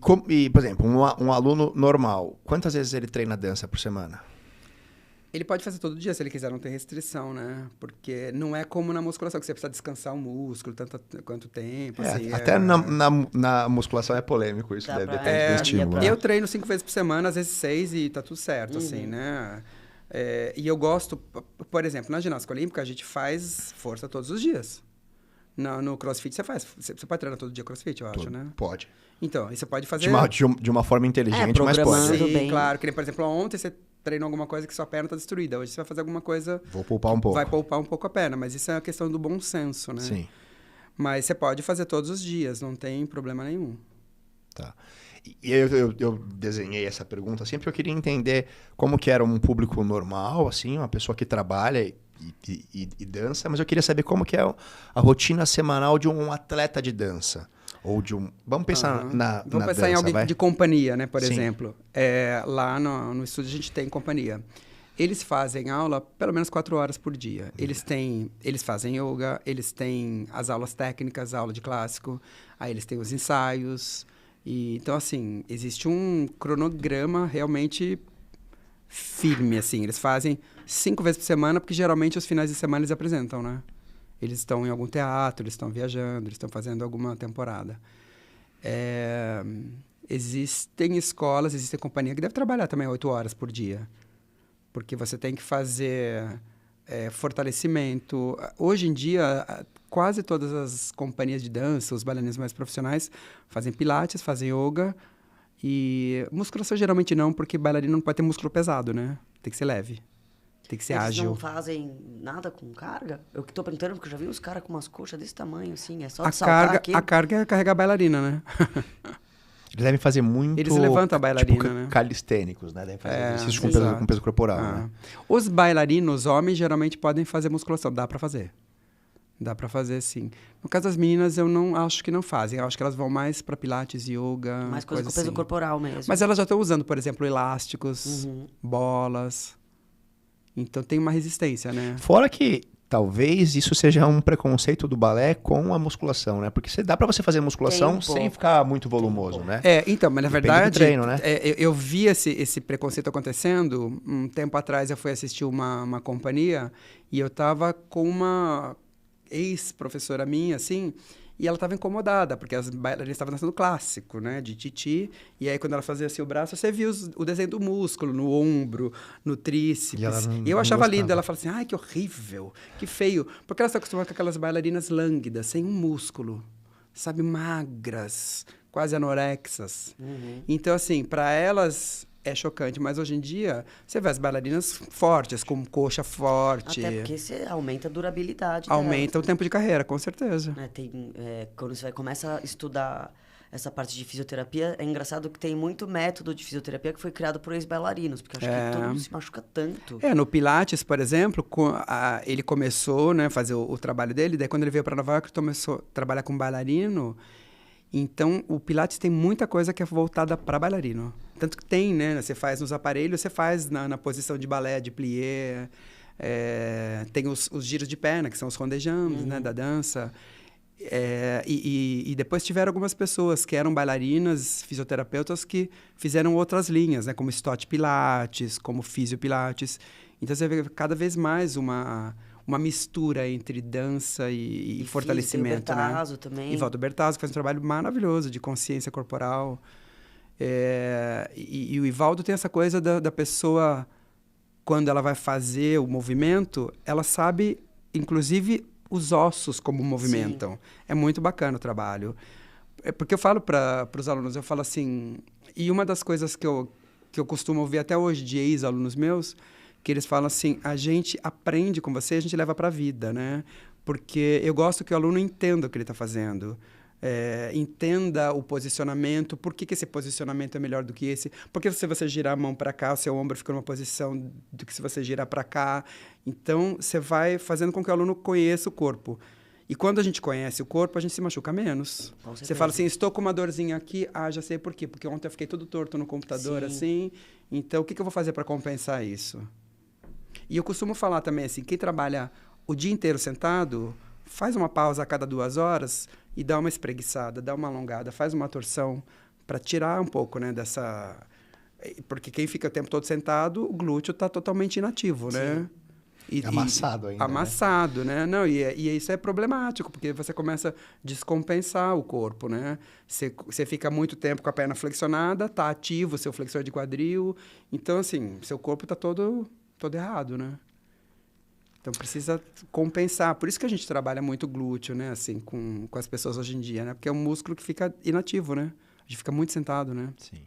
Por exemplo, um aluno normal, quantas vezes ele treina dança por semana? Ele pode fazer todo dia, se ele quiser, não tem restrição, né? Porque não é como na musculação, que você precisa descansar o músculo quanto tempo, assim. Até na musculação é polêmico isso, depende do estímulo. Eu treino 5 vezes por semana, às vezes 6, e tá tudo certo, assim, né? E eu gosto, por exemplo, na ginástica olímpica, a gente faz força todos os dias. No CrossFit você pode treinar todo dia CrossFit, eu acho, né? Pode. Então, aí você pode fazer... De uma forma inteligente, mas pode. Sim, bem. Claro. Que nem, por exemplo, ontem você treinou alguma coisa que sua perna está destruída. Hoje você vai fazer alguma coisa... Vou poupar um pouco. Vai poupar um pouco a perna, mas isso é uma questão do bom senso, né? Sim. Mas você pode fazer todos os dias, não tem problema nenhum. Tá. E eu desenhei essa pergunta assim, porque eu queria entender como que era um público normal, assim, uma pessoa que trabalha e dança, mas eu queria saber como que é a rotina semanal de um atleta de dança. Ou de um... Vamos pensar na Vamos pensar dança, em alguém de companhia, né? Por Sim. exemplo. Lá no estúdio a gente tem companhia. Eles fazem aula pelo menos 4 horas por dia. Eles fazem yoga, eles têm as aulas técnicas, aula de clássico, aí eles têm os ensaios. Então, assim, existe um cronograma realmente firme, assim. Eles fazem 5 vezes por semana, porque geralmente os finais de semana eles apresentam, né? Eles estão em algum teatro, eles estão viajando, eles estão fazendo alguma temporada. Existem escolas, existe companhia que deve trabalhar também 8 horas por dia. Porque você tem que fazer fortalecimento. Hoje em dia, quase todas as companhias de dança, os bailarinos mais profissionais, fazem pilates, fazem yoga. E musculação geralmente não, porque bailarino não pode ter músculo pesado, né? Tem que ser leve. Tem que ser ágil. Eles não fazem nada com carga? Eu que tô perguntando, porque eu já vi os caras com umas coxas desse tamanho, assim. É só de saltar aqui. A carga é carregar a bailarina, né? Eles devem fazer muito... Eles levantam a bailarina, tipo, né? Calistênicos, né? Devem fazer exercício com peso corporal, né? Os bailarinos, homens, geralmente podem fazer musculação. Dá pra fazer. Dá pra fazer, sim. No caso das meninas, eu não acho que não fazem. Eu acho que elas vão mais pra pilates, yoga... Mais coisa com peso corporal mesmo. Mas elas já estão usando, por exemplo, elásticos, bolas... Então tem uma resistência, né? Fora que talvez isso seja um preconceito do balé com a musculação, né? Porque dá pra você fazer musculação sem ficar muito volumoso, né? Então, mas na Depende verdade, do treino, né? Eu vi esse preconceito acontecendo. Um tempo atrás eu fui assistir uma companhia e eu tava com uma ex-professora minha, assim... E ela estava incomodada, porque as bailarinas estavam dançando clássico, né? De titi. E aí, quando ela fazia assim o braço, você via o desenho do músculo no ombro, no tríceps. E eu achava lindo. Ela falava assim, ai, que horrível, que feio. Porque ela está acostumada com aquelas bailarinas lânguidas, sem um músculo. Sabe, magras, quase anorexas. Então, assim, para elas... É chocante, mas hoje em dia você vê as bailarinas fortes, com coxa forte. Até porque você aumenta a durabilidade. Aumenta o tempo de carreira, com certeza. Quando você começa a estudar essa parte de fisioterapia, é engraçado que tem muito método de fisioterapia que foi criado por ex-bailarinos, porque eu acho que todo mundo se machuca tanto. No Pilates, por exemplo, ele começou, né, a fazer o trabalho dele, daí quando ele veio para Nova York, começou a trabalhar com bailarino. Então, o Pilates tem muita coisa que é voltada para bailarino. Tanto que tem, né? Você faz nos aparelhos, você faz na posição de balé, de plié. Tem os giros de perna, que são os rondejambes, né? Da dança. E depois tiveram algumas pessoas que eram bailarinas, fisioterapeutas, que fizeram outras linhas, né? Como Stott Pilates, como Fisio Pilates. Então, você vê cada vez mais uma mistura entre dança e fortalecimento, né? Bertazzo também. E Waldo Bertazzo, que faz um trabalho maravilhoso de consciência corporal. E o Ivaldo tem essa coisa da pessoa, quando ela vai fazer o movimento, ela sabe, inclusive, os ossos como movimentam. Sim. É muito bacana o trabalho. Porque eu falo para os alunos, eu falo assim... E uma das coisas que eu costumo ouvir até hoje de ex-alunos meus... que eles falam assim, a gente aprende com você, a gente leva para a vida, né? Porque eu gosto que o aluno entenda o que ele está fazendo, entenda o posicionamento, por que esse posicionamento é melhor do que esse, porque se você girar a mão para cá, o seu ombro fica numa posição do que se você girar para cá. Então, você vai fazendo com que o aluno conheça o corpo. E quando a gente conhece o corpo, a gente se machuca menos. Você fala assim, estou com uma dorzinha aqui, já sei por quê, porque ontem eu fiquei todo torto no computador, assim, então o que eu vou fazer para compensar isso? E eu costumo falar também assim, quem trabalha o dia inteiro sentado, faz uma pausa a cada 2 horas e dá uma espreguiçada, dá uma alongada, faz uma torção para tirar um pouco, né, dessa... Porque quem fica o tempo todo sentado, o glúteo está totalmente inativo, né? Amassado ainda. Amassado, né? Não, e isso é problemático, porque você começa a descompensar o corpo, né? Você fica muito tempo com a perna flexionada, tá ativo o seu flexor de quadril. Então, assim, seu corpo está todo errado, né? Então, precisa compensar. Por isso que a gente trabalha muito glúteo, né? Assim, com as pessoas hoje em dia, né? Porque é um músculo que fica inativo, né? A gente fica muito sentado, né? Sim.